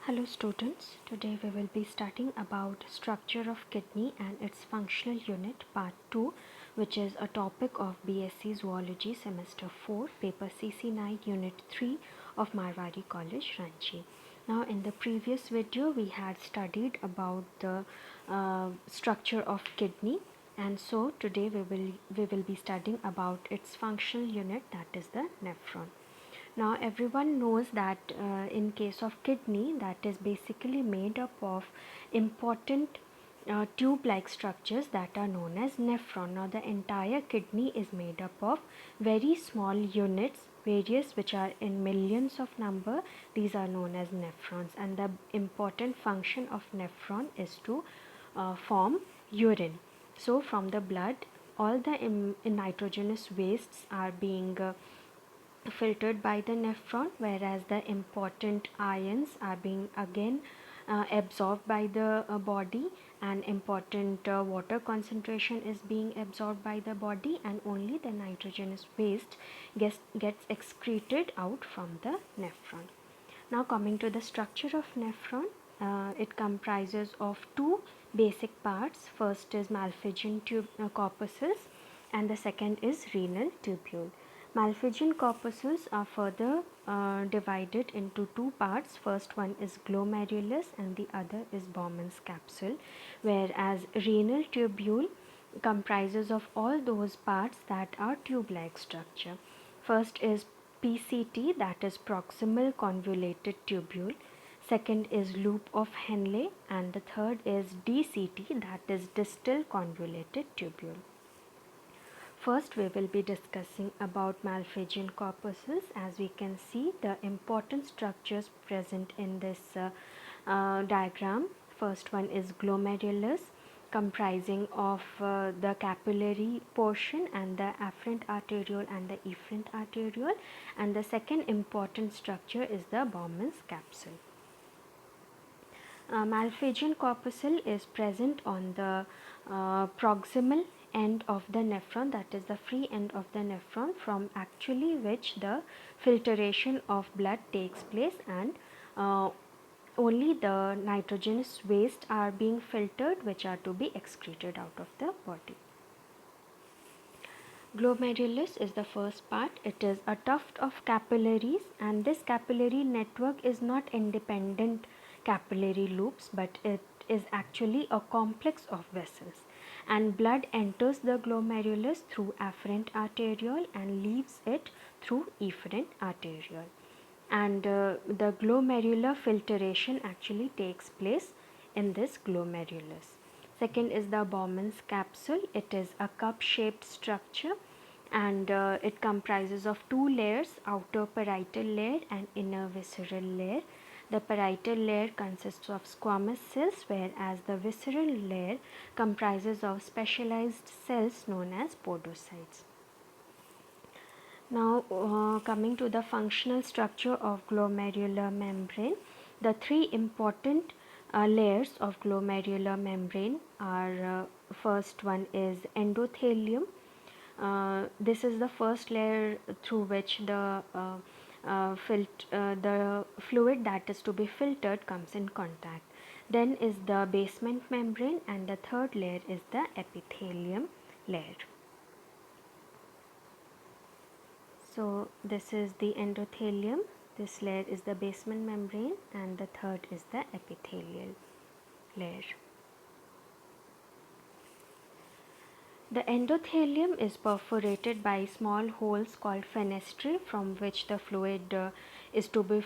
Hello students, today we will be studying about structure of kidney and its functional unit part 2, which is a topic of BSc Zoology semester 4 paper CC9 unit 3 of Marwari College Ranchi. Now in the previous video we had studied about the structure of kidney, and so today we will be studying about its functional unit, that is the nephron. Now everyone knows that in case of kidney, that is basically made up of important tube-like structures that are known as nephron. Now the entire kidney is made up of very small units, various which are in millions of number. These are known as nephrons, and the important function of nephron is to form urine. So from the blood, all the nitrogenous wastes are being filtered by the nephron, whereas the important ions are being again absorbed by the body, and important water concentration is being absorbed by the body, and only the nitrogenous waste gets excreted out from the nephron. Now coming to the structure of nephron, it comprises of two basic parts. First is Malpighian corpuscles, and the second is renal tubule. Malpighian corpuscles are further divided into two parts. First one is glomerulus and the other is Bowman's capsule, whereas renal tubule comprises of all those parts that are tube-like structure. First is PCT, that is proximal convoluted tubule. Second is loop of Henle, and the third is DCT, that is distal convoluted tubule. First we will be discussing about Malpighian corpuscles. As we can see, the important structures present in this diagram. First one is glomerulus, comprising of the capillary portion and the afferent arteriole and the efferent arteriole, and the second important structure is the Bowman's capsule. Malpighian corpuscle is present on the proximal end of the nephron, that is the free end of the nephron, from actually which the filtration of blood takes place, and only the nitrogenous waste are being filtered, which are to be excreted out of the body. Glomerulus is the first part. It is a tuft of capillaries, and this capillary network is not independent capillary loops, but it is actually a complex of vessels, and blood enters the glomerulus through afferent arteriole and leaves it through efferent arteriole, and the glomerular filtration actually takes place in this glomerulus. Second is the Bowman's capsule. It is a cup shaped structure, and it comprises of two layers, outer parietal layer and inner visceral layer. The parietal layer consists of squamous cells, whereas the visceral layer comprises of specialized cells known as podocytes. Now coming to the functional structure of glomerular membrane, the three important layers of glomerular membrane are first one is endothelium. This is the first layer through which the fluid that is to be filtered comes in contact. Then is the basement membrane, and the third layer is the epithelium layer. So this is the endothelium, this layer is the basement membrane, and the third is the epithelial layer. The endothelium is perforated by small holes called fenestrae, from which the fluid is to be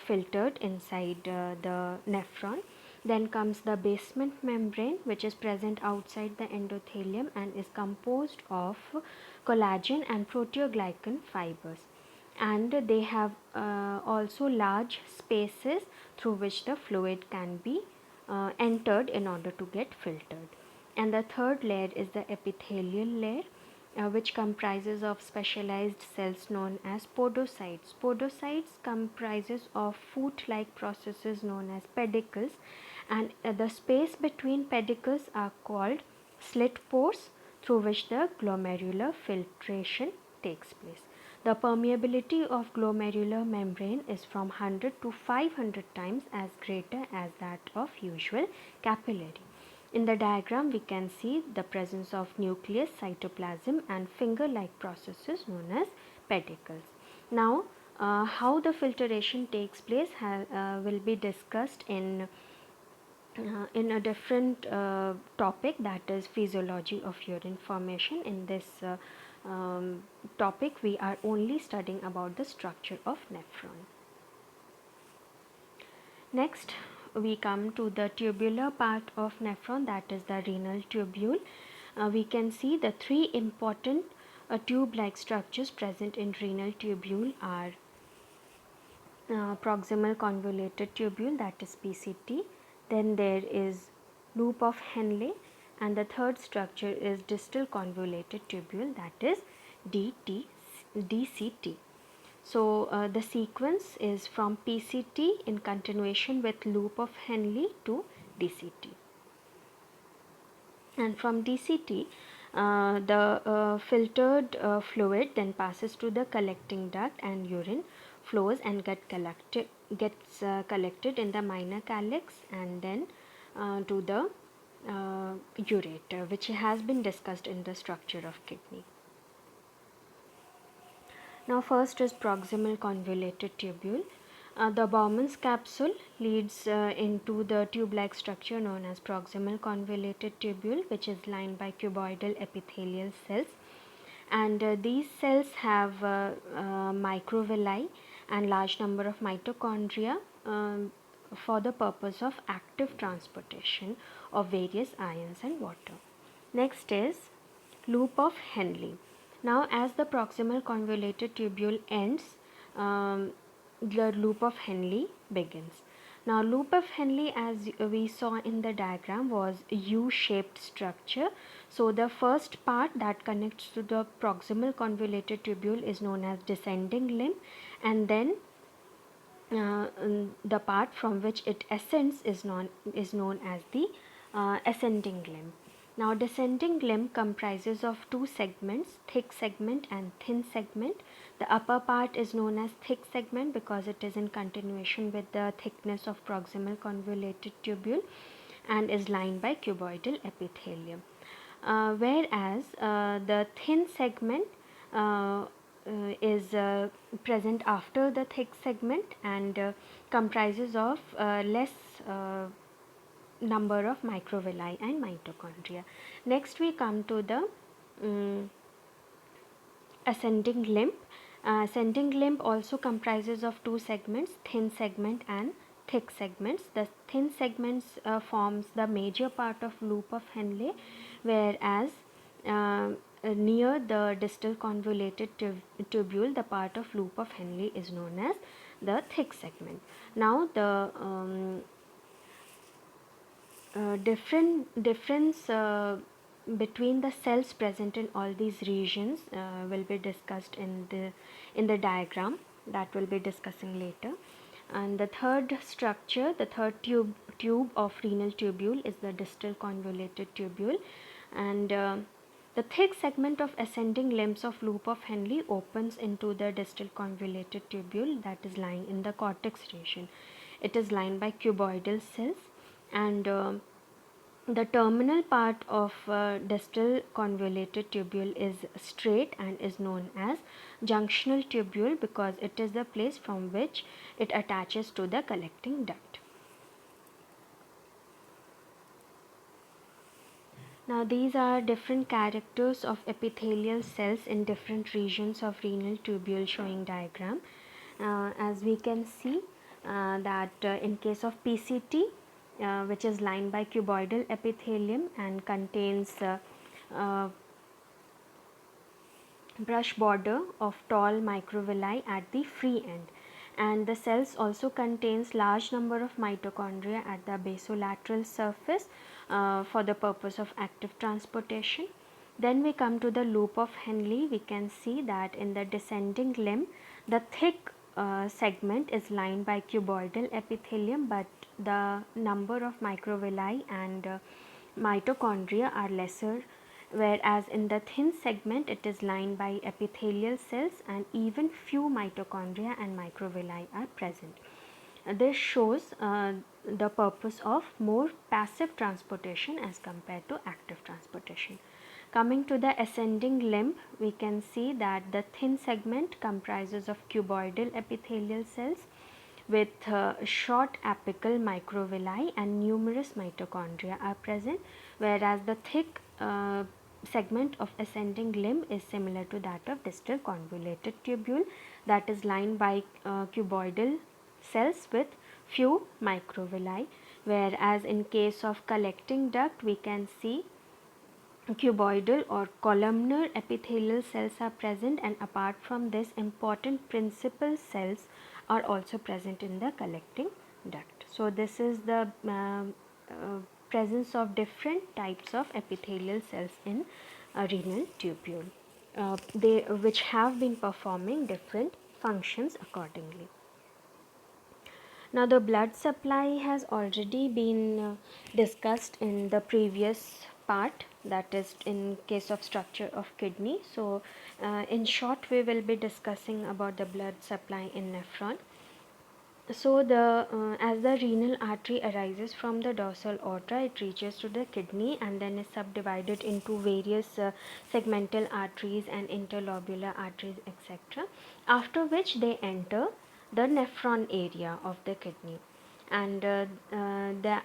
filtered inside the nephron. Then comes the basement membrane, which is present outside the endothelium and is composed of collagen and proteoglycan fibers, and they have also large spaces through which the fluid can be entered in order to get filtered. And the third layer is the epithelial layer, which comprises of specialized cells known as podocytes. Podocytes comprises of foot-like processes known as pedicles, and the space between pedicles are called slit pores, through which the glomerular filtration takes place. The permeability of glomerular membrane is from 100 to 500 times as greater as that of usual capillary. In the diagram, we can see the presence of nucleus, cytoplasm and finger-like processes known as pedicles. Now, how the filtration takes place will be discussed in a different topic, that is physiology of urine formation. In this topic, we are only studying about the structure of nephron. Next, we come to the tubular part of nephron, that is the renal tubule. We can see the three important tube-like structures present in renal tubule are proximal convoluted tubule, that is PCT. Then there is loop of Henle, and the third structure is distal convoluted tubule, that is DCT. So the sequence is from PCT in continuation with loop of Henle to DCT. And from DCT, the filtered fluid then passes to the collecting duct, and urine flows and gets collected in the minor calyx, and then to the ureter, which has been discussed in the structure of kidney. Now first is proximal convoluted tubule. The Bowman's capsule leads into the tube-like structure known as proximal convoluted tubule, which is lined by cuboidal epithelial cells, and these cells have microvilli and large number of mitochondria for the purpose of active transportation of various ions and water. Next is loop of Henle. Now as the proximal convoluted tubule ends, the loop of Henle begins. Now loop of Henle, as we saw in the diagram, was a U-shaped structure. So the first part that connects to the proximal convoluted tubule is known as descending limb, and then the part from which it ascends is known as the ascending limb. Now descending limb comprises of two segments, thick segment and thin segment. The upper part is known as thick segment because it is in continuation with the thickness of proximal convoluted tubule and is lined by cuboidal epithelium. Whereas the thin segment is present after the thick segment and comprises of less number of microvilli and mitochondria. Next we come to the ascending limb. Ascending limb also comprises of two segments, thin segment and thick segments. The thin segments forms the major part of loop of Henle, whereas near the distal convoluted tubule, the part of loop of Henle is known as the thick segment. Now the difference between the cells present in all these regions will be discussed in the diagram that we'll be discussing later. And the third structure, the third tube of renal tubule is the distal convoluted tubule, and the thick segment of ascending limbs of loop of Henle opens into the distal convoluted tubule that is lying in the cortex region. It is lined by cuboidal cells, and the terminal part of distal convoluted tubule is straight and is known as junctional tubule because it is the place from which it attaches to the collecting duct. Now these are different characters of epithelial cells in different regions of renal tubule showing diagram. As we can see that in case of PCT, which is lined by cuboidal epithelium and contains brush border of tall microvilli at the free end, and the cells also contains large number of mitochondria at the basolateral surface for the purpose of active transportation. Then we come to the loop of Henle. We can see that in the descending limb, the thick segment is lined by cuboidal epithelium, but the number of microvilli and mitochondria are lesser whereas in the thin segment it is lined by epithelial cells and even few mitochondria and microvilli are present. This shows the purpose of more passive transportation as compared to active transportation. Coming to the ascending limb, we can see that the thin segment comprises of cuboidal epithelial cells with short apical microvilli and numerous mitochondria are present, whereas the thick segment of ascending limb is similar to that of distal convoluted tubule, that is lined by cuboidal cells with few microvilli, whereas in case of collecting duct we can see cuboidal or columnar epithelial cells are present, and apart from this important principal cells are also present in the collecting duct. So, this is the presence of different types of epithelial cells in a renal tubule, which have been performing different functions accordingly. Now, the blood supply has already been discussed in the previous part, that is in case of structure of kidney. So, in short we will be discussing about the blood supply in nephron. So, as the renal artery arises from the dorsal aorta, it reaches to the kidney and then is subdivided into various segmental arteries and interlobular arteries, etc. After which they enter the nephron area of the kidney, and the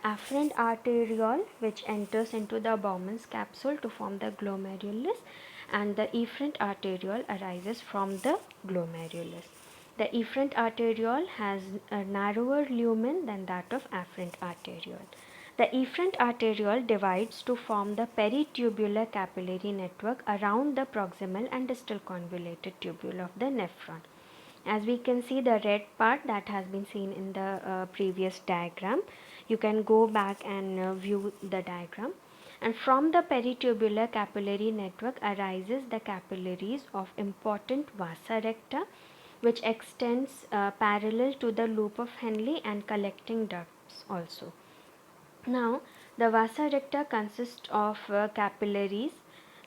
afferent arteriole which enters into the Bowman's capsule to form the glomerulus, and the efferent arteriole arises from the glomerulus. The efferent arteriole has a narrower lumen than that of afferent arteriole. The efferent arteriole divides to form the peritubular capillary network around the proximal and distal convoluted tubule of the nephron. As we can see, the red part that has been seen in the previous diagram, you can go back and view the diagram. And from the peritubular capillary network arises the capillaries of important vasa recta, which extends parallel to the loop of Henle and collecting ducts also. Now, the vasa recta consists of capillaries,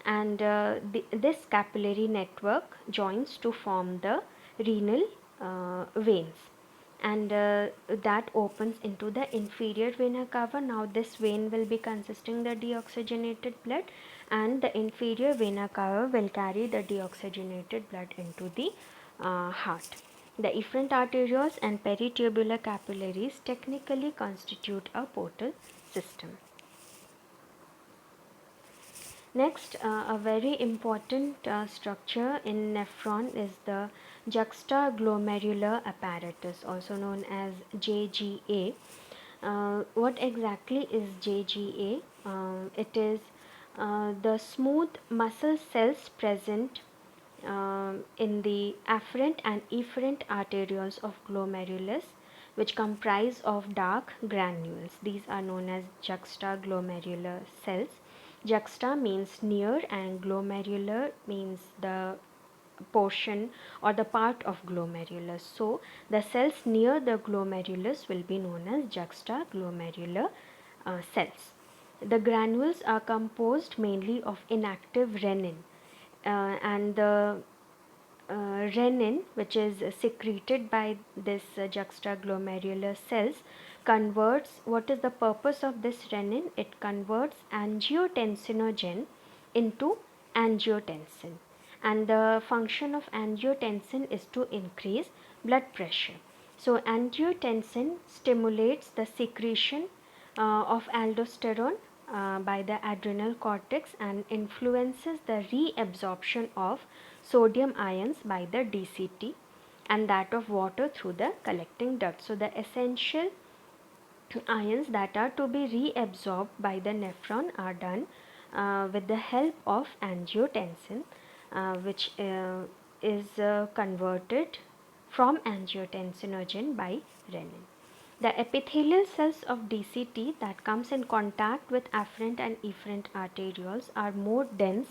and this capillary network joins to form the renal veins, and that opens into the inferior vena cava. Now, this vein will be consisting the deoxygenated blood, and the inferior vena cava will carry the deoxygenated blood into the heart. The efferent arterioles and peritubular capillaries technically constitute a portal system. Next, a very important structure in nephron is the juxtaglomerular apparatus, also known as JGA. What exactly is JGA? It is the smooth muscle cells present in the afferent and efferent arterioles of glomerulus, which comprise of dark granules. These are known as juxtaglomerular cells. Juxta means near and glomerular means the portion or the part of glomerulus. So, the cells near the glomerulus will be known as juxtaglomerular cells. The granules are composed mainly of inactive renin, and the renin, which is secreted by this juxtaglomerular cells, converts. What is the purpose of this renin? It converts angiotensinogen into angiotensin, and the function of angiotensin is to increase blood pressure. So, angiotensin stimulates the secretion of aldosterone by the adrenal cortex and influences the reabsorption of sodium ions by the DCT and that of water through the collecting duct. So, the essential ions that are to be reabsorbed by the nephron are done with the help of angiotensin, which is converted from angiotensinogen by renin. The epithelial cells of DCT that comes in contact with afferent and efferent arterioles are more dense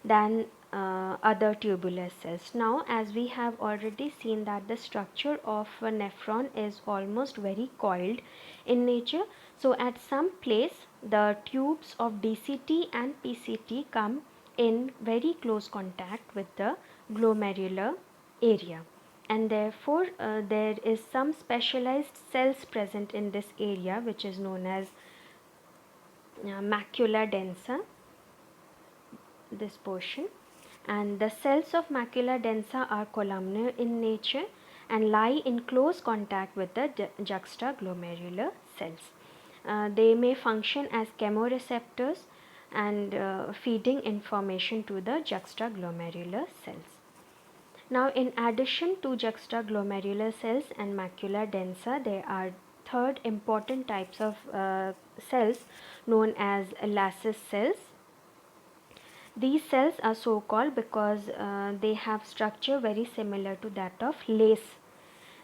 than other tubular cells. Now, as we have already seen that the structure of a nephron is almost very coiled in nature. So, at some place the tubes of DCT and PCT come in very close contact with the glomerular area, and therefore there is some specialized cells present in this area which is known as macula densa, this portion. And the cells of macula densa are columnar in nature and lie in close contact with the juxtaglomerular cells. They may function as chemoreceptors and feeding information to the juxtaglomerular cells. Now, in addition to juxtaglomerular cells and macula densa, there are third important types of cells known as Lassus cells. These cells are so called because they have structure very similar to that of lace,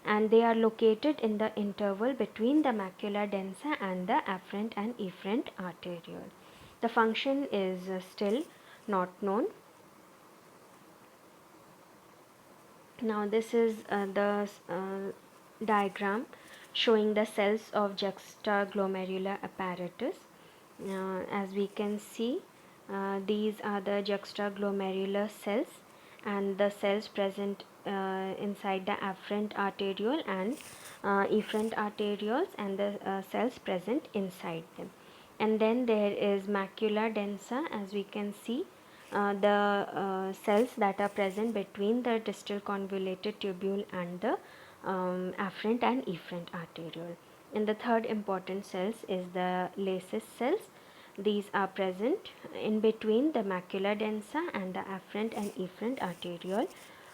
and they are located in the interval between the macula densa and the afferent and efferent arteriole. The function is still not known. Now, this is the diagram showing the cells of juxtaglomerular apparatus. As we can see, these are the juxtaglomerular cells and the cells present inside the afferent arteriole and efferent arterioles, and the cells present inside them. And then there is macula densa, as we can see, the cells that are present between the distal convoluted tubule and the afferent and efferent arteriole. And the third important cells is the Lassus cells. These are present in between the macula densa and the afferent and efferent arteriole,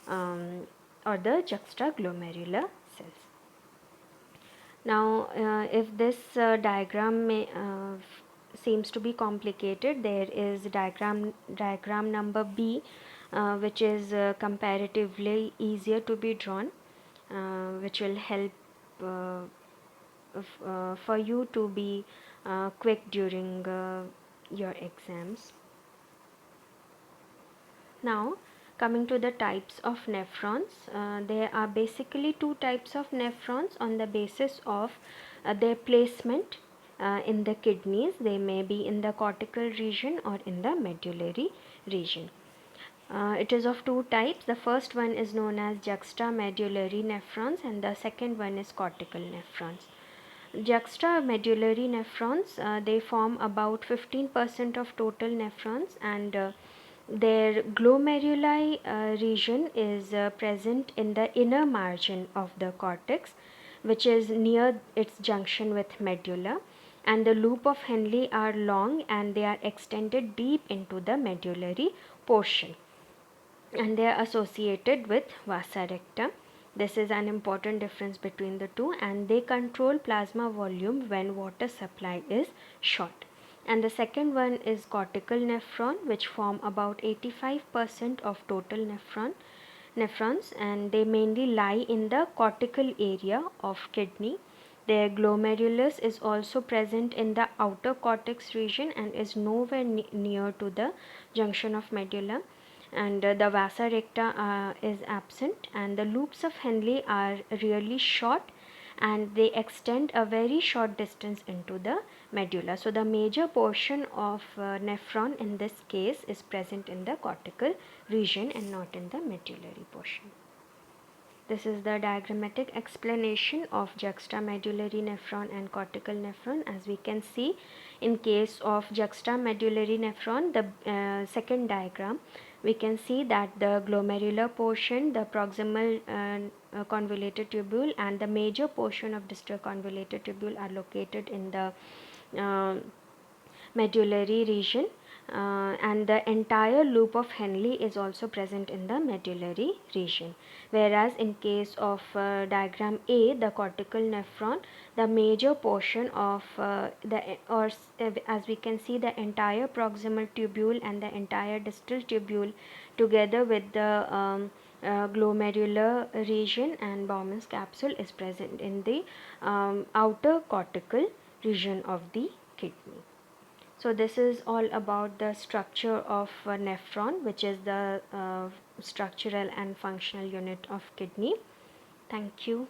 or the juxtaglomerular cells. Now, if this diagram seems to be complicated, there is diagram number B, which is comparatively easier to be drawn, which will help for you to be quick during your exams. Now, coming to the types of nephrons, there are basically two types of nephrons on the basis of their placement in the kidneys. They may be in the cortical region or in the medullary region. It is of two types. The first one is known as juxtamedullary nephrons, and the second one is cortical nephrons. Juxtamedullary nephrons, they form about 15% of total nephrons, and their glomeruli region is present in the inner margin of the cortex, which is near its junction with medulla, and the loop of Henle are long and they are extended deep into the medullary portion, and they are associated with vasa recta. This is an important difference between the two, and they control plasma volume when water supply is short. And the second one is cortical nephron, which form about 85% of total nephrons, and they mainly lie in the cortical area of kidney. Their glomerulus is also present in the outer cortex region and is nowhere near to the junction of medulla, and the vasa recta is absent, and the loops of Henle are really short and they extend a very short distance into the medulla. So, the major portion of nephron in this case is present in the cortical region and not in the medullary portion. This is the diagrammatic explanation of juxtamedullary nephron and cortical nephron. As we can see, in case of juxtamedullary nephron, the second diagram, we can see that the glomerular portion, the proximal convoluted tubule and the major portion of distal convoluted tubule are located in the medullary region, and the entire loop of Henle is also present in the medullary region. Whereas in case of diagram A, the cortical nephron, the major portion of as we can see, the entire proximal tubule and the entire distal tubule together with the glomerular region and Bowman's capsule is present in the outer cortical region of the kidney. So this is all about the structure of a nephron, which is the structural and functional unit of kidney. Thank you.